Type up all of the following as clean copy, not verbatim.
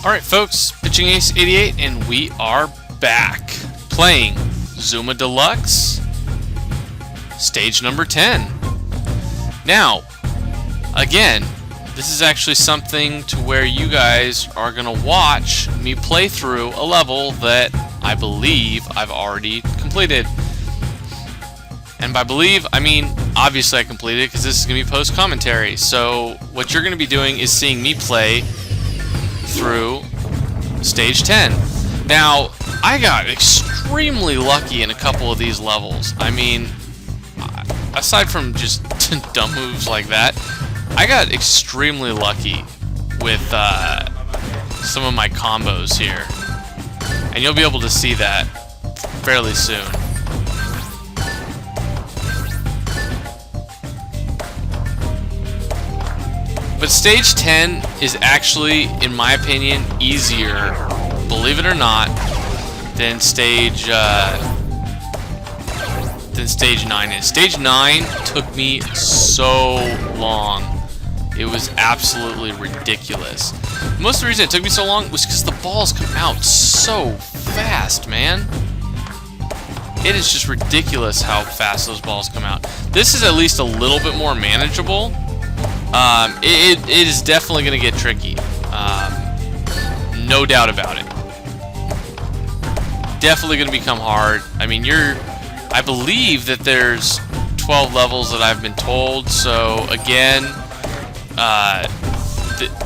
Alright folks, Pitching Ace 88, and we are back playing Zuma Deluxe, stage number 10. Now, again, this is actually something to where you guys are going to watch me play through a level that I believe I've already completed. And by believe, I mean obviously I completed it because this is going to be post-commentary. So what you're going to be doing is seeing me play through stage 10. Now, I got extremely lucky in a couple of these levels. I mean, aside from just dumb moves like that, I got extremely lucky with some of my combos here. And you'll be able to see that fairly soon. But stage 10 is actually, in my opinion, easier, believe it or not, than stage 9 is. Stage 9 took me so long. It was absolutely ridiculous. Most of the reason it took me so long was because the balls come out so fast, man. It is just ridiculous how fast those balls come out. This is at least a little bit more manageable. It is definitely going to get tricky. No doubt about it. Definitely going to become hard. I mean, I believe that there's 12 levels that I've been told. So again,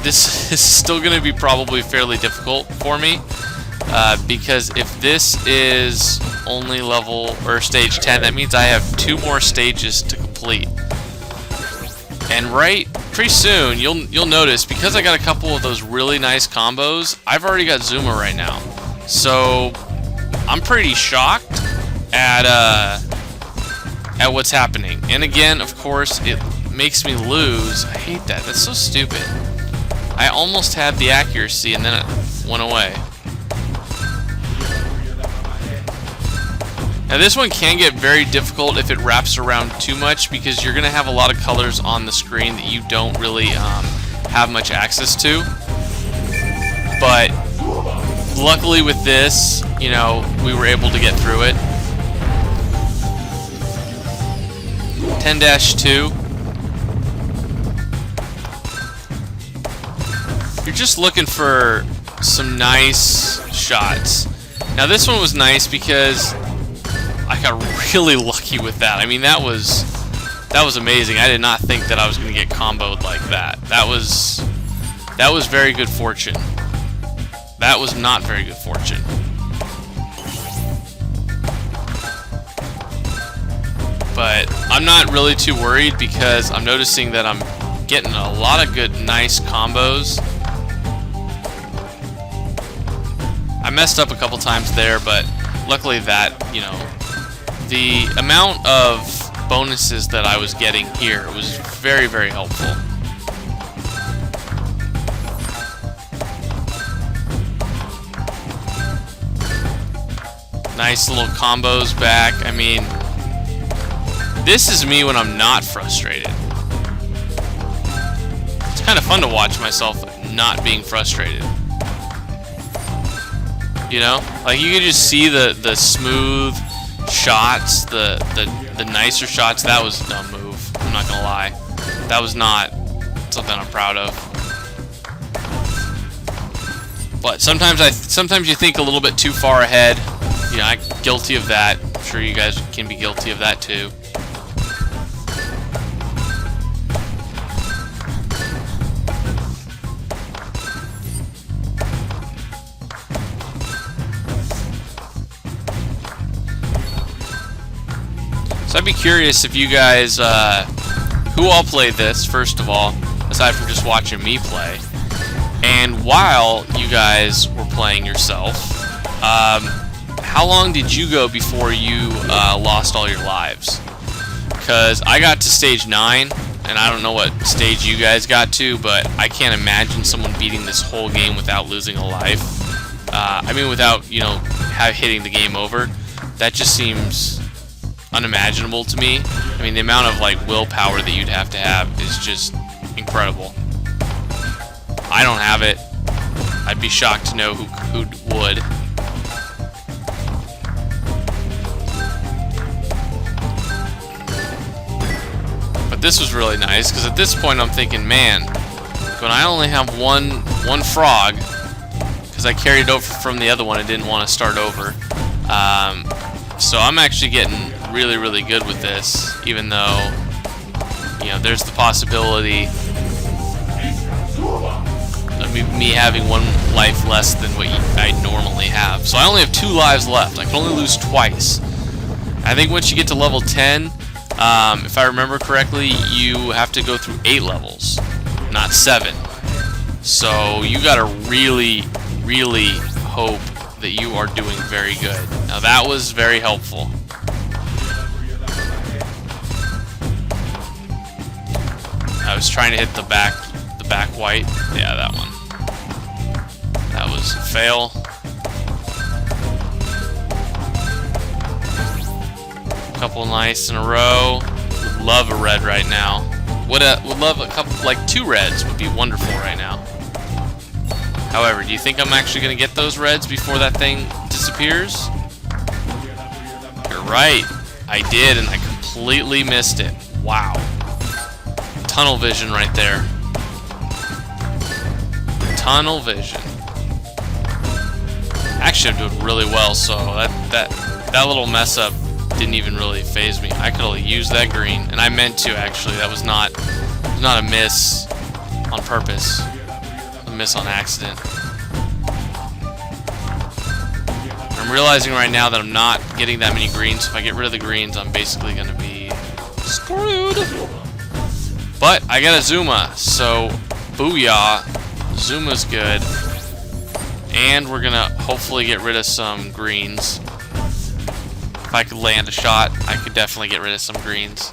this is still going to be probably fairly difficult for me. Because if this is only level or stage 10, that means I have 2 more stages to complete. And pretty soon you'll notice, because I got a couple of those really nice combos, I've already got Zuma right now. So I'm pretty shocked at what's happening. And again, of course, it makes me lose. I hate that. That's so stupid. I almost had the accuracy and then it went away. Now this one can get very difficult if it wraps around too much, because you're going to have a lot of colors on the screen that you don't really have much access to. But luckily with this, you know, we were able to get through it. 10-2. You're just looking for some nice shots. Now this one was nice because I got really lucky with that. I mean, that was amazing. I did not think that I was going to get comboed like that. That was very good fortune. That was not very good fortune. But I'm not really too worried because I'm noticing that I'm getting a lot of good, nice combos. I messed up a couple times there, but luckily that, you know, the amount of bonuses that I was getting here was very, very helpful. Nice little combos back. I mean, this is me when I'm not frustrated. It's kind of fun to watch myself not being frustrated. You know? Like, you can just see the smooth shots, the nicer shots. That was a dumb move, I'm not gonna lie. That was not something I'm proud of. But sometimes you think a little bit too far ahead. You know, I'm guilty of that. I'm sure you guys can be guilty of that too. So I'd be curious if you guys, who all played this, first of all, aside from just watching me play, and while you guys were playing yourself, how long did you go before you lost all your lives? Because I got to stage 9, and I don't know what stage you guys got to, but I can't imagine someone beating this whole game without losing a life. I mean, without, you know, hitting the game over. That just seems unimaginable to me. I mean, the amount of like willpower that you'd have to have is just incredible. I don't have it. I'd be shocked to know who would. But this was really nice, because at this point I'm thinking, man, when I only have one frog, because I carried over from the other one and didn't want to start over. So I'm actually getting really, really good with this, even though, you know, there's the possibility of me having 1 life less than what I normally have. So I only have 2 lives left. I can only lose twice. I think once you get to level 10, if I remember correctly, you have to go through 8 levels, not 7. So you gotta really, really hope that you are doing very good. Now that was very helpful. I was trying to hit the back white. Yeah, that one. That was a fail. Couple nice in a row. Would love a red right now. Would love a couple, like 2 reds would be wonderful right now. However, do you think I'm actually going to get those reds before that thing disappears? You're right. I did, and I completely missed it. Wow. Tunnel vision right there. Tunnel vision. Actually, I'm doing really well, so that little mess up didn't even really phase me. I could have used that green, and I meant to actually. That was not a miss on purpose. A miss on accident. I'm realizing right now that I'm not getting that many greens. If I get rid of the greens, I'm basically going to be screwed. But I got a Zuma, so booyah. Zuma's good. And we're going to hopefully get rid of some greens. If I could land a shot, I could definitely get rid of some greens.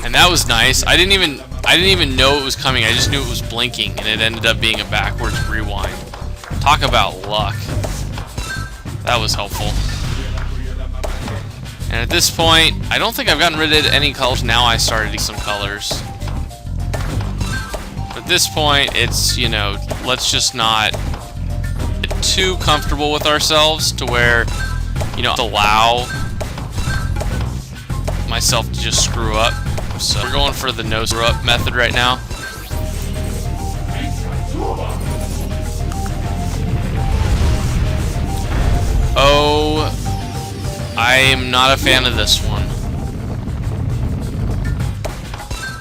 And that was nice. I didn't even know it was coming. I just knew it was blinking, and it ended up being a backwards rewind. Talk about luck. That was helpful. And at this point, I don't think I've gotten rid of any colors. Now I started to get some colors. At this point, it's, you know, let's just not get too comfortable with ourselves to where, you know, allow myself to just screw up. So we're going for the no screw up method right now. Oh, I am not a fan of this one.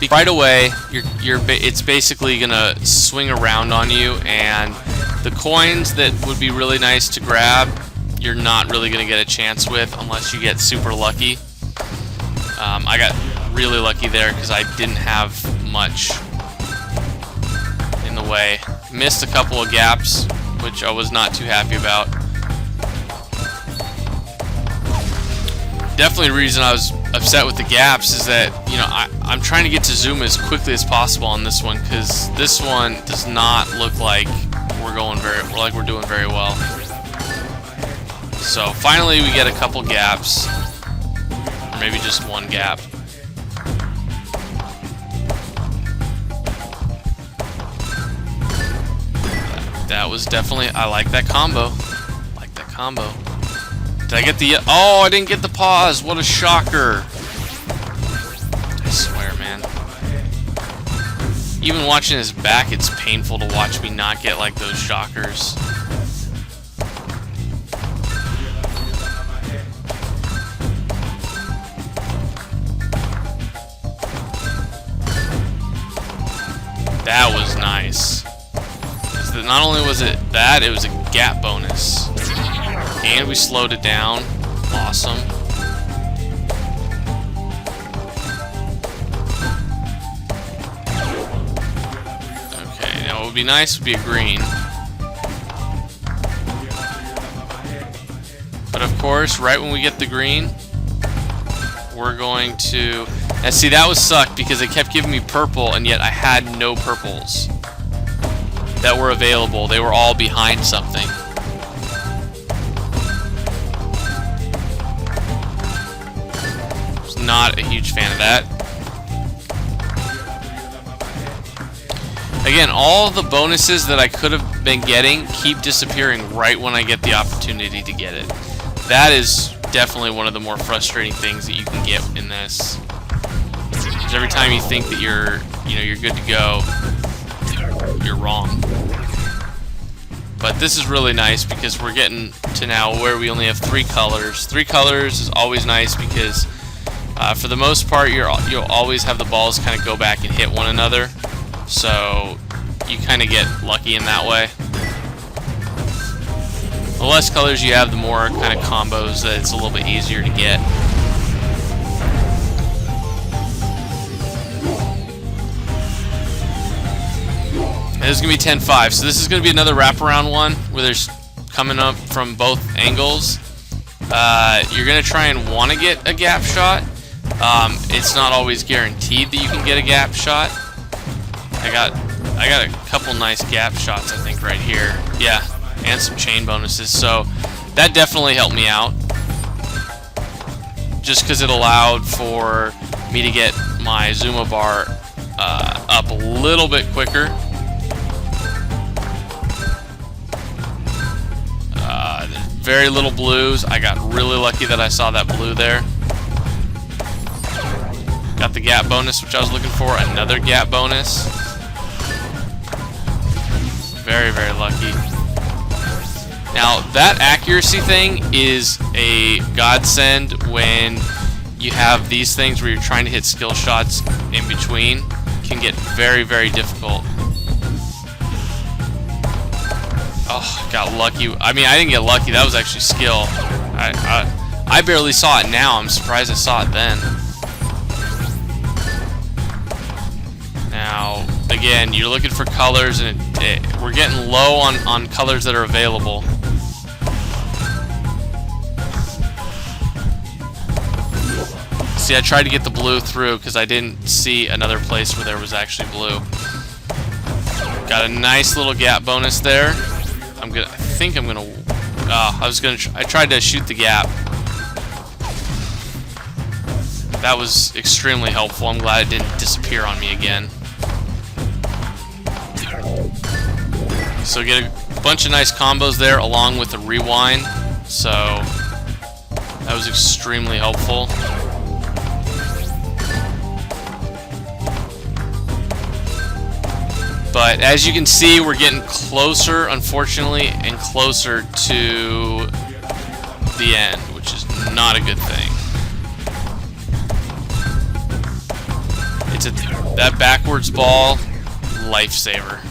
Right away, it's basically gonna swing around on you, and the coins that would be really nice to grab, you're not really gonna get a chance with unless you get super lucky. I got really lucky there because I didn't have much in the way. Missed a couple of gaps, which I was not too happy about. Definitely the reason I was upset with the gaps is that, you know, I'm trying to get to Zuma as quickly as possible on this one, because this one does not look like we're doing very well. So finally we get a couple gaps, or maybe just one gap. That was definitely, I like that combo. Did I get the... Oh, I didn't get the pause. What a shocker. I swear, man. Even watching his back, it's painful to watch me not get, like, those shockers. That was nice. Not only was it that, it was a gap bonus. And we slowed it down. Awesome. Okay, now what would be nice would be a green. But of course, right when we get the green, we're going to... And see, that was sucked because it kept giving me purple, and yet I had no purples that were available. They were all behind something. Was not a huge fan of that. Again, all the bonuses that I could have been getting keep disappearing right when I get the opportunity to get it. That is definitely one of the more frustrating things that you can get in this. Because every time you think that you're good to go, you're wrong. But this is really nice because we're getting to now where we only have 3 colors. 3 colors is always nice because for the most part you'll always have the balls kind of go back and hit one another. So you kind of get lucky in that way. The less colors you have, the more kind of combos that it's a little bit easier to get. This is going to be 10-5, so this is going to be another wraparound one where there's coming up from both angles. You're going to try and want to get a gap shot. It's not always guaranteed that you can get a gap shot. I got a couple nice gap shots, I think, right here. Yeah, and some chain bonuses, so that definitely helped me out. Just because it allowed for me to get my Zuma bar up a little bit quicker. Very little blues. I got really lucky that I saw that blue there. Got the gap bonus, which I was looking for. Another gap bonus. Very, very lucky. Now, that accuracy thing is a godsend when you have these things where you're trying to hit skill shots in between. Can get very, very difficult. Oh, got lucky. I mean, I didn't get lucky. That was actually skill. I barely saw it now. I'm surprised I saw it then. Now, again, you're looking for colors, and we're getting low on colors that are available. See, I tried to get the blue through because I didn't see another place where there was actually blue. Got a nice little gap bonus there. I tried to shoot the gap. That was extremely helpful. I'm glad it didn't disappear on me again. So get a bunch of nice combos there along with the rewind. So that was extremely helpful. But as you can see, we're getting closer, unfortunately, and closer to the end, which is not a good thing. It's that backwards ball, lifesaver.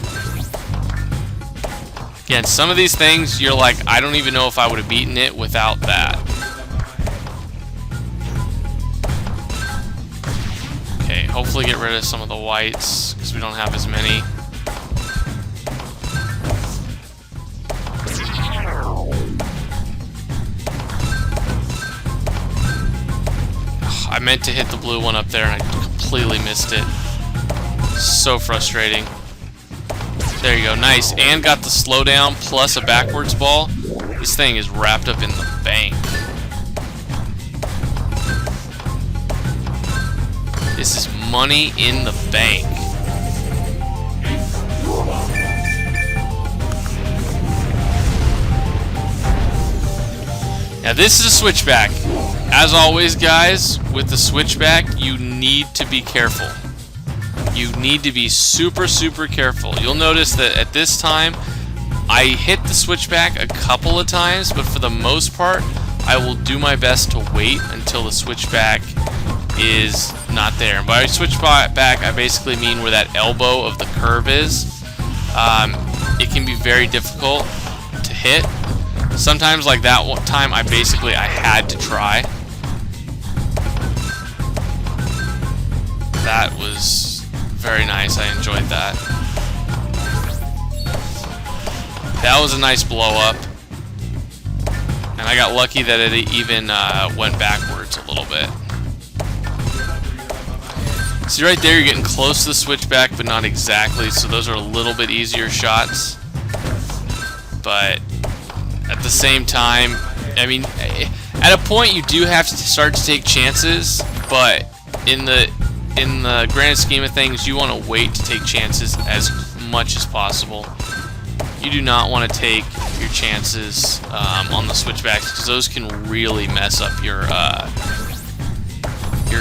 Again, some of these things, you're like, I don't even know if I would have beaten it without that. Okay, hopefully get rid of some of the whites, because we don't have as many. I meant to hit the blue one up there and I completely missed it. So frustrating. There you go, nice. And got the slowdown plus a backwards ball. This thing is wrapped up in the bank. This is money in the bank. Now this is a switchback. As always, guys, with the switchback, you need to be careful. You need to be super, super careful. You'll notice that at this time, I hit the switchback a couple of times, but for the most part, I will do my best to wait until the switchback is not there. And by switchback, I basically mean where that elbow of the curve is. It can be very difficult to hit. Sometimes, like that one time, I had to try. That was very nice. I enjoyed that. That was a nice blow up. And I got lucky that it even went backwards a little bit. See right there, you're getting close to the switchback, but not exactly. So those are a little bit easier shots. But at the same time, I mean, at a point you do have to start to take chances, but in the grand scheme of things, you want to wait to take chances as much as possible. You do not want to take your chances on the switchbacks, because those can really mess up your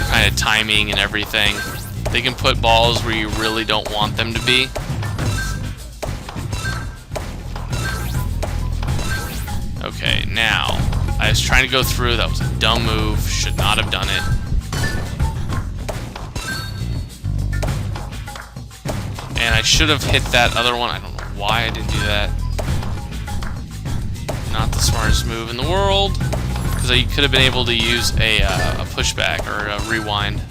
kind of timing and everything. They can put balls where you really don't want them to be. Okay, now, I was trying to go through. That was a dumb move. Should not have done it. And I should have hit that other one. I don't know why I didn't do that. Not the smartest move in the world, because I could have been able to use a pushback or a rewind.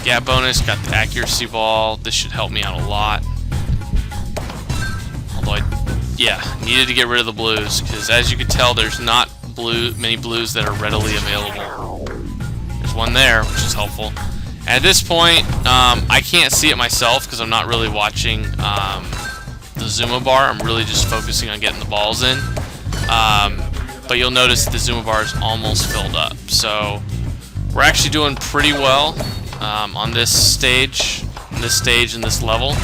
Gap bonus, got the accuracy ball. This should help me out a lot. Although needed to get rid of the blues, because as you can tell, there's not many blues that are readily available. There's one there, which is helpful. And at this point, I can't see it myself because I'm not really watching the Zuma bar. I'm really just focusing on getting the balls in. But you'll notice the Zuma bar is almost filled up. So we're actually doing pretty well on this stage, and this level.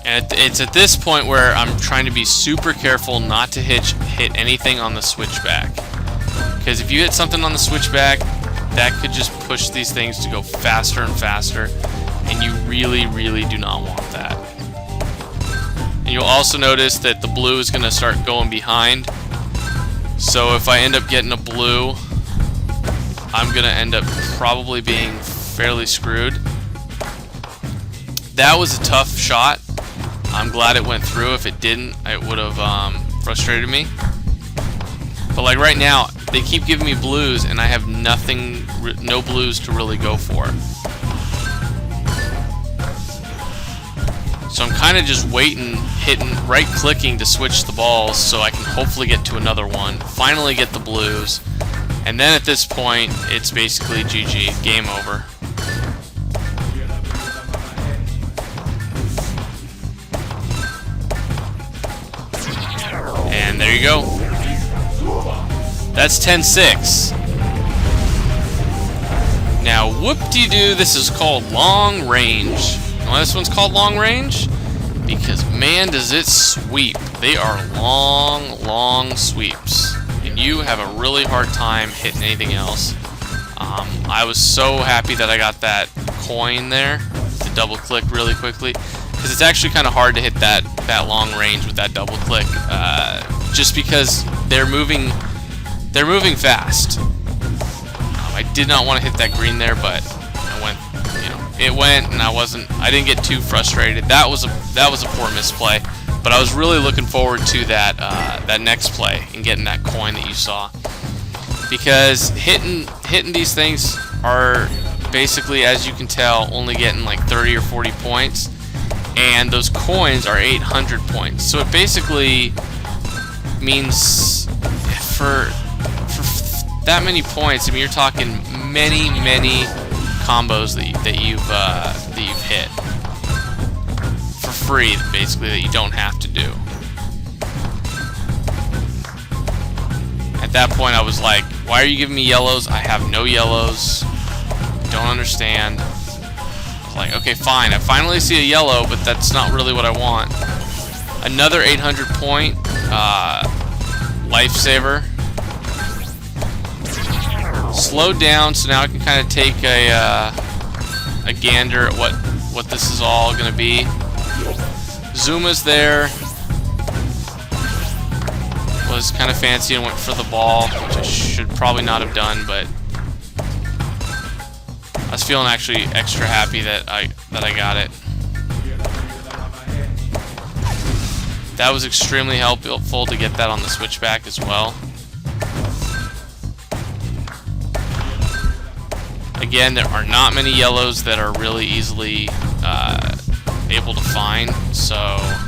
And it's at this point where I'm trying to be super careful not to hit anything on the switchback. Because if you hit something on the switchback, that could just push these things to go faster and faster, and you really, really do not want that. And you'll also notice that the blue is going to start going behind. So if I end up getting a blue, I'm going to end up probably being fairly screwed. That was a tough shot. I'm glad it went through. If it didn't, it would have frustrated me. But like right now, they keep giving me blues, and I have no blues to really go for. So I'm kind of just waiting, right-clicking to switch the balls so I can hopefully get to another one, finally get the blues, and then at this point, it's basically GG, game over. And there you go. That's 10-6. Now, whoop-de-doo, this is called long range. Why this one's called long range? Because, man, does it sweep. They are long, long sweeps. And you have a really hard time hitting anything else. I was so happy that I got that coin there to double-click really quickly. Because it's actually kind of hard to hit that long range with that double-click. Just because they're moving fast. I did not want to hit that green there, but it went, and I didn't get too frustrated. That was a poor misplay, but I was really looking forward to that next play and getting that coin that you saw, because hitting these things are basically, as you can tell, only getting like 30 or 40 points, and those coins are 800 points. So it basically means for that many points, I mean, you're talking many combos that you've hit for free, basically, that you don't have to do. At that point, I was like, why are you giving me yellows? I have no yellows. Don't understand. I was like, okay, fine. I finally see a yellow, but that's not really what I want. Another 800 point lifesaver. Slowed down, so now I can kind of take a gander at what this is all going to be. Zuma's there. Was kind of fancy and went for the ball, which I should probably not have done, but I was feeling actually extra happy that I got it. That was extremely helpful to get that on the switchback as well. Again, there are not many yellows that are really easily able to find, so I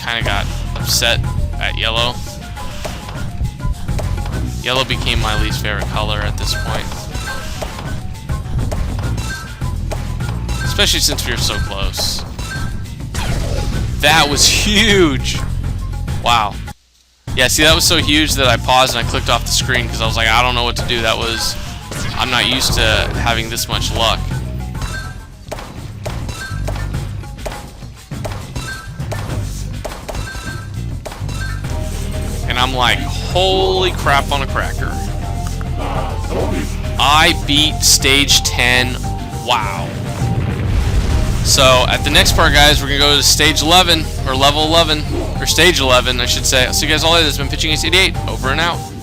kind of got upset at yellow. Yellow became my least favorite color at this point, especially since we were so close. That was huge! Wow. Yeah, see, that was so huge that I paused and I clicked off the screen because I was like, I don't know what to do. I'm not used to having this much luck. And I'm like, holy crap on a cracker. I beat stage 10. Wow. So, at the next part, guys, we're going to go to stage 11, or level 11, or stage 11, I should say. I'll see you guys all later. This has been Pitching Ace 88. Over and out.